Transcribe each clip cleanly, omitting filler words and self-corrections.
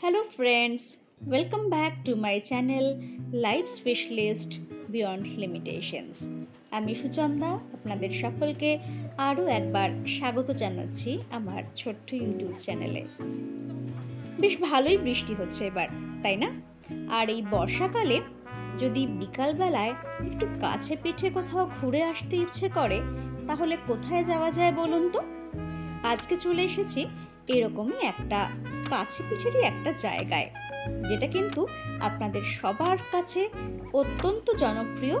Hello friends, welcome back to my channel Life's Wish List Beyond Limitations. আমি সুচন্দা আপনাদের সকলকে আরও একবার স্বাগত জানাচ্ছি আমার ছোট্ট ইউটিউব চ্যানেলে। বেশ ভালোই বৃষ্টি হচ্ছে এবার, তাই না? আর এই বর্ষাকালে যদি বিকালবেলায় একটু কাছে পিঠে কোথাও ঘুরে আসতে ইচ্ছে করে, তাহলে কোথায় যাওয়া যায় বলুন তো? আজকে চলে এসেছি এরকমই একটা কাছে পিঠেরই একটা জায়গায়, যেটা কিন্তু আপনাদের সবার কাছে অত্যন্ত জনপ্রিয়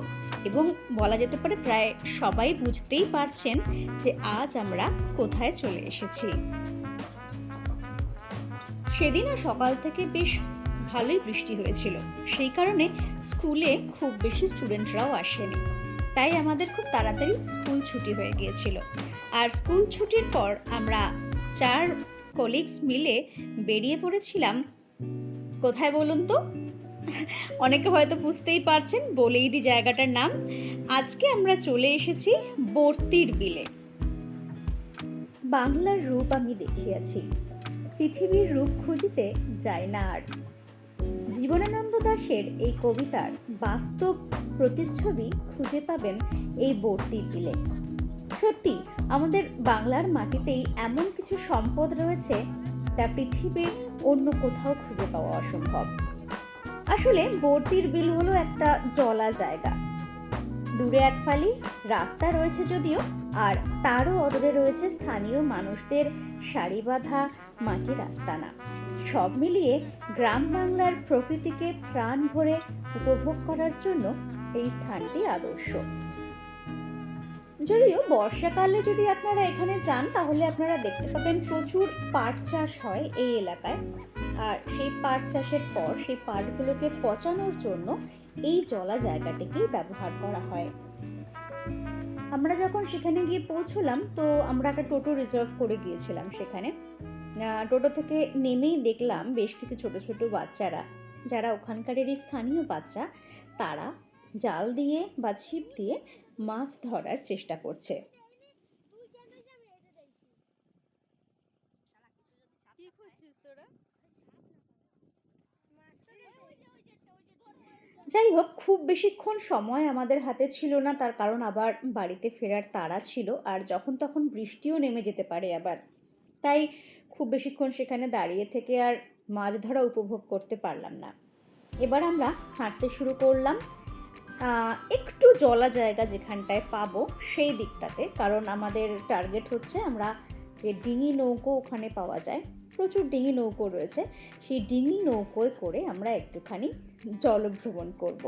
এবং বলা যেতে পারে প্রায় সবাই বুঝতেই পারছেন যে আজ আমরা কোথায় চলে এসেছি। সেদিনও সকাল থেকে বেশ ভালোই বৃষ্টি হয়েছিল, সেই কারণে স্কুলে খুব বেশি স্টুডেন্টরাও আসেনি, তাই আমাদের খুব তাড়াতাড়ি স্কুল ছুটি হয়ে গিয়েছিল। আর স্কুল ছুটির পর আমরা 4 কলিগস মিলে বেরিয়ে পড়েছিলাম কোথায় বলুন তো? অনেকে হয়তো বুঝতেই পারছেন, বলেই দিই জায়গাটার নাম। আজকে আমরা চলে এসেছি বর্তির বিলে। বাংলার রূপ আমি দেখিয়াছি, পৃথিবীর রূপ খুঁজিতে যায় না আর। জীবনানন্দ দাশের এই কবিতার বাস্তব প্রতিচ্ছবি খুঁজে পাবেন এই বর্তির বিলে। সত্যি আমাদের বাংলার মাটিতেই এমন কিছু সম্পদ রয়েছে যা পৃথিবীর অন্য কোথাও খুঁজে পাওয়া অসম্ভব। আসলে বর্তির বিল হলো একটা জলা জায়গা। দূরে এক ফালি রাস্তা রয়েছে যদিও, আর তারও অদূরে রয়েছে স্থানীয় মানুষদের সারি বাঁধা মাটির আস্তানা। সব মিলিয়ে গ্রাম বাংলার প্রকৃতিকে প্রাণ ভরে উপভোগ করার জন্য এই স্থানটি আদর্শ। যদিও বর্ষাকালে যদি আপনারা এখানে যান, তাহলে আপনারা দেখতে পাবেন প্রচুর পাট চাষ হয় এই এলাকায়। আর সেই পাট চাষের পর সেই পাটগুলোকে পচানোর জন্য এই জলা জায়গাটিকেই ব্যবহার করা হয়। আমরা যখন সেখানে গিয়ে পৌঁছলাম, তো আমরা একটা টোটো রিজার্ভ করে গিয়েছিলাম সেখানে। টোটো থেকে নেমেই দেখলাম বেশ কিছু ছোট ছোট বাচ্চারা, যারা ওখানকারেরই স্থানীয় বাচ্চা, তারা জাল দিয়ে বা ছিপ দিয়ে মাছ ধরার চেষ্টা করছে। যাই হোক, খুব বেশিক্ষণ সময় আমাদের হাতে ছিল না, তার কারণ আবার বাড়িতে ফেরার তাড়া ছিল, আর যখন তখন বৃষ্টিও নেমে যেতে পারে আবার। তাই খুব বেশিক্ষণ সেখানে দাঁড়িয়ে থেকে আর মাছ ধরা উপভোগ করতে পারলাম না। এবার আমরা হাঁটতে শুরু করলাম একটু জলা জায়গা যেখানটায় পাবো সেই দিকটাতে, কারণ আমাদের টার্গেট হচ্ছে আমরা যে ডিঙি নৌকো ওখানে পাওয়া যায়, প্রচুর ডিঙি নৌকো রয়েছে, সেই ডিঙি নৌকোয় করে আমরা একটুখানি জলভ্রমণ করব।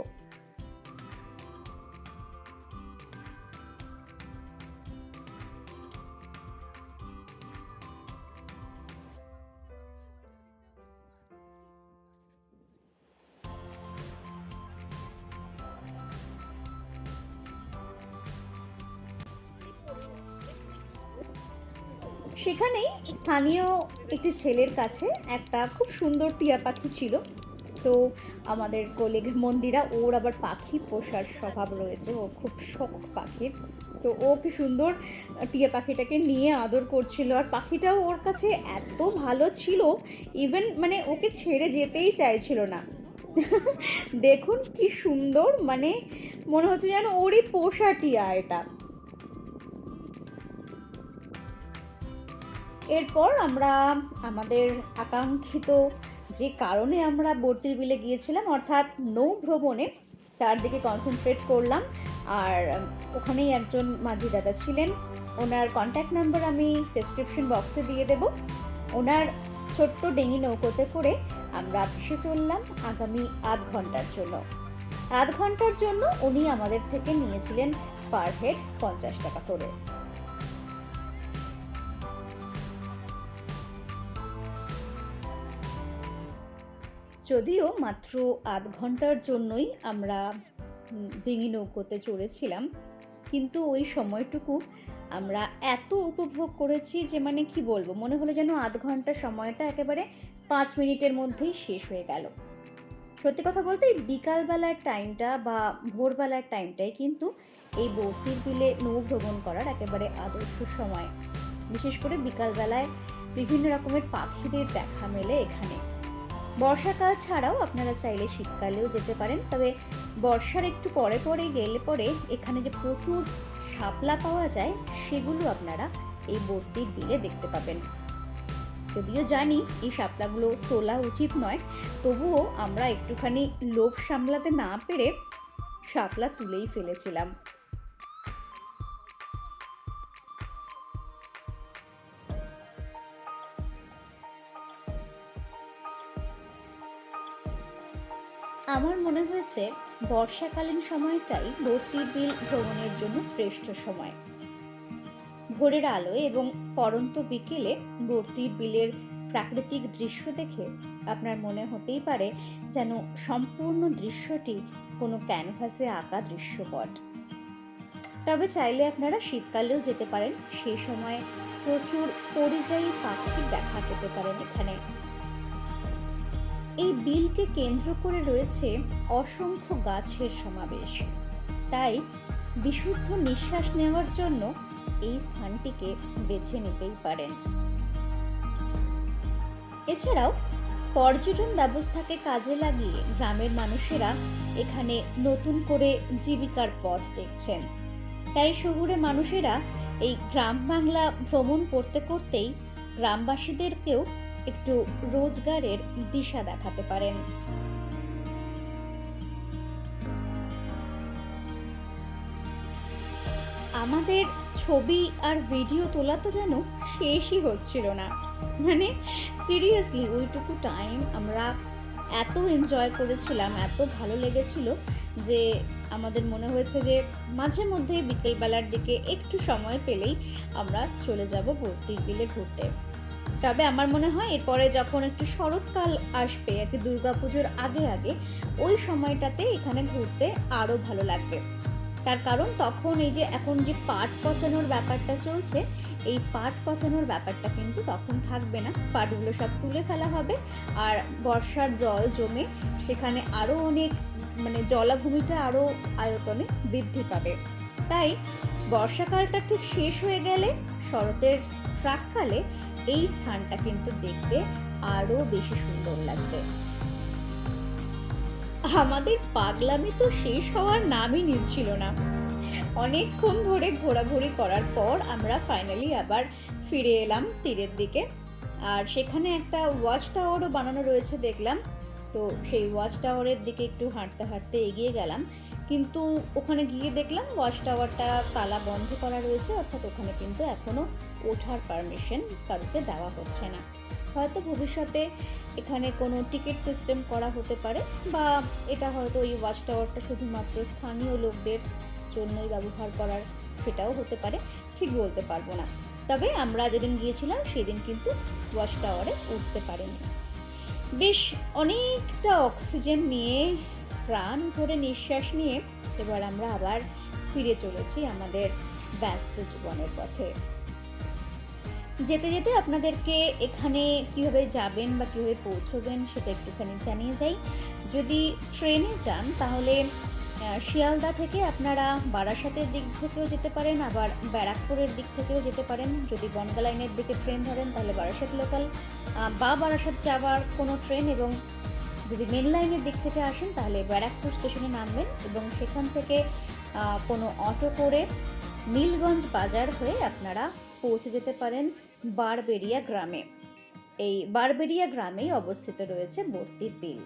সেখানেই স্থানীয় একটি ছেলের কাছে একটা খুব সুন্দর টিয়া পাখি ছিল। তো আমাদের কলিগ মন্দিরা, ওর আবার পাখি পোষার স্বভাব রয়েছে, ও খুব শখ পাখির। তো ও কি সুন্দর টিয়া পাখিটাকে নিয়ে আদর করছিল, আর পাখিটাও ওর কাছে এত ভালো ছিল, ইভেন মানে ওকে ছেড়ে যেতেই চাইছিল না। দেখুন কি সুন্দর, মানে মনে হচ্ছে যেন ওরই পোষা টিয়া এটা। এরপর আমরা আমাদের আকাঙ্ক্ষিত যে কারণে আমরা বর্তির বিলে গিয়েছিলাম, অর্থাৎ নৌ ভ্রমণে, তার দিকে কনসেন্ট্রেট করলাম। আর ওখানেই একজন মাঝি দাদা ছিলেন, ওনার কন্ট্যাক্ট নাম্বার আমি ডেসক্রিপশন বক্সে দিয়ে দেব। ওনার ছোট্ট ডিঙি নৌকোতে করে আমরা ভেসে চললাম আগামী আধ ঘন্টার জন্য। আধ ঘন্টার জন্য উনি আমাদের থেকে নিয়েছিলেন পার হেড 50 টাকা করে। যদিও মাত্র আধ ঘন্টার জন্যই আমরা ডিঙি নৌকোতে চড়েছিলাম, কিন্তু ওই সময়টুকু আমরা এত উপভোগ করেছি যে মানে কি বলবো, মনে হলো যেন আধ ঘন্টা সময়টা একেবারে 5 মিনিটের মধ্যেই শেষ হয়ে গেল। সত্যি কথা বলতে এই বিকালবেলার টাইমটা বা ভোরবেলার টাইমটাই কিন্তু এই বর্তির বিলে নৌ ভ্রমণ করার একেবারে আদর্শ সময়। বিশেষ করে বিকালবেলায় বিভিন্ন রকমের পাখিদের দেখা মেলে এখানে। বর্ষাকাল ছাড়াও আপনারা চাইলে শীতকালেও যেতে পারেন, তবে বর্ষার একটু পরে পরে গেলে পরে এখানে যে প্রচুর শাপলা পাওয়া যায় সেগুলো আপনারা এই বর্তির বিলে দেখতে পাবেন। যদিও জানি এই শাপলাগুলো তোলা উচিত নয়, তবুও আমরা একটুখানি লোভ সামলাতে না পেরে শাপলা তুলেই ফেলেছিলাম। আমার মনে হয়েছে বর্ষাকালীন সময়টাই বর্তির বিল ভ্রমণের জন্য শ্রেষ্ঠ সময়। ভোরের আলোয় এবং পড়ন্ত বিকেলে বর্তির বিলের প্রাকৃতিক দৃশ্য দেখে আপনার মনে হতেই পারে যেন সম্পূর্ণ দৃশ্যটি কোনো ক্যানভাসে আঁকা দৃশ্যপট। তবে চাইলে আপনারা শীতকালেও যেতে পারেন, সেই সময় প্রচুর পরিযায়ী পাখির দেখা পেতে পারেন এখানে। এই বিলকে কেন্দ্র করে রয়েছে অসংখ্য গাছের সমাবেশ, তাই বিশুদ্ধ নিঃশ্বাস নেওয়ার জন্য এই স্থানটিকে বেছে নিতেই পারেন। এছাড়াও পর্যটন ব্যবস্থাকে কাজে লাগিয়ে গ্রামের মানুষেরা এখানে নতুন করে জীবিকার পথ দেখছেন। তাই শহুরে মানুষেরা এই গ্রাম বাংলা ভ্রমণ করতে করতেই গ্রামবাসীদেরকেও একটু রোজগারের দিশা দেখাতে পারেন। আমাদের ছবি আর ভিডিও তোলা তো যেন শেষই হচ্ছিল না। মানে সিরিয়াসলি ওইটুকু টাইম আমরা এত এনজয় করেছিলাম, এত ভালো লেগেছিল যে আমাদের মনে হয়েছে যে মাঝে মধ্যে বিকেলবেলার দিকে একটু সময় পেলেই আমরা চলে যাব বর্তির বিলে ঘুরতে। তবে আমার মনে হয় এরপরে যখন একটু শরৎকাল আসবে আর কি, দুর্গাপুজোর আগে আগে, ওই সময়টাতে এখানে ঘুরতে আরও ভালো লাগবে। তার কারণ তখন এই যে এখন যে পাট পচানোর ব্যাপারটা চলছে, এই পাট পচানোর ব্যাপারটা কিন্তু তখন থাকবে না। পাটগুলো সব তুলে ফেলা হবে আর বর্ষার জল জমে সেখানে আরও অনেক জলাভূমিটা আরও আয়তনে বৃদ্ধি পাবে। তাই বর্ষাকালটা ঠিক শেষ হয়ে গেলে শরতের প্রাক্কালে এই স্থানটা কিন্তু দেখতে আরও বেশি সুন্দর লাগবে। আমাদের পাগলামি তো শেষ হওয়ার নামই নিচ্ছিল না। অনেকক্ষণ ধরে ঘোরাঘুরি করার পর আমরা ফাইনালি আবার ফিরে এলাম তীরের দিকে। আর সেখানে একটা ওয়াচ টাওয়ারও বানানো রয়েছে দেখলাম, তো সেই ওয়াচ টাওয়ারের দিকে একটু হাঁটতে হাঁটতে এগিয়ে গেলাম। কিন্তু ওখানে গিয়ে দেখলাম ওয়াচ টাওয়ারটা তালা বন্ধ করা রয়েছে, অর্থাৎ ওখানে কিন্তু এখনও ওঠার পারমিশন কারোকে দেওয়া হচ্ছে না। হয়তো ভবিষ্যতে এখানে কোনো টিকিট সিস্টেম করা হতে পারে, বা এটা হয়তো ওই ওয়াচ টাওয়ারটা শুধুমাত্র স্থানীয় লোকদের জন্যই ব্যবহার করার, সেটাও হতে পারে, ঠিক বলতে পারবো না। তবে আমরা যেদিন গিয়েছিলাম সেদিন কিন্তু ওয়াচ টাওয়ারে উঠতে পারিনি। বেশ অনেকটা অক্সিজেন নিয়ে, প্রাণ ভরে নিঃশ্বাস নিয়ে এবার আমরা আবার ফিরে চলেছি আমাদের ব্যস্ত জীবনের পথে। যেতে যেতে আপনাদেরকে এখানে কিভাবে যাবেন বা কিভাবে পৌঁছবেন সেটা একটুখানি জানিয়ে যাই। যদি ট্রেনে যান তাহলে শিয়ালদা থেকে আপনারা বারাসাতের দিক থেকেও যেতে পারেন, আবার ব্যারাকপুরের দিক থেকেও যেতে পারেন। যদি বনগা লাইনের দিকে ট্রেন ধরেন তাহলে বারাসাত লোকাল বা বারাসাত যাওয়ার কোনো ট্রেন, এবং যদি মেন লাইনের দিক থেকে আসেন তাহলে ব্যারাকপুর স্টেশনে নামবেন এবং সেখান থেকে কোনো অটো করে নীলগঞ্জ বাজার হয়ে আপনারা পৌঁছে যেতে পারেন বারবেড়িয়া গ্রামে। এই বারবেড়িয়া গ্রামেই অবস্থিত রয়েছে বর্তির বিল।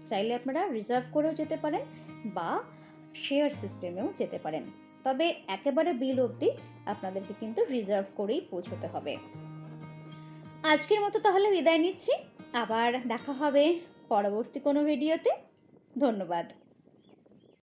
চাইলে আপনারা রিজার্ভ করেও যেতে পারেন বা শেয়ার সিস্টেমেও যেতে পারেন, তবে একেবারে বিল অবধি আপনাদেরকে কিন্তু রিজার্ভ করেই পৌঁছতে হবে। আজকের মতো তাহলে বিদায় নিচ্ছি, আবার দেখা হবে পরবর্তী কোনো ভিডিওতে। ধন্যবাদ।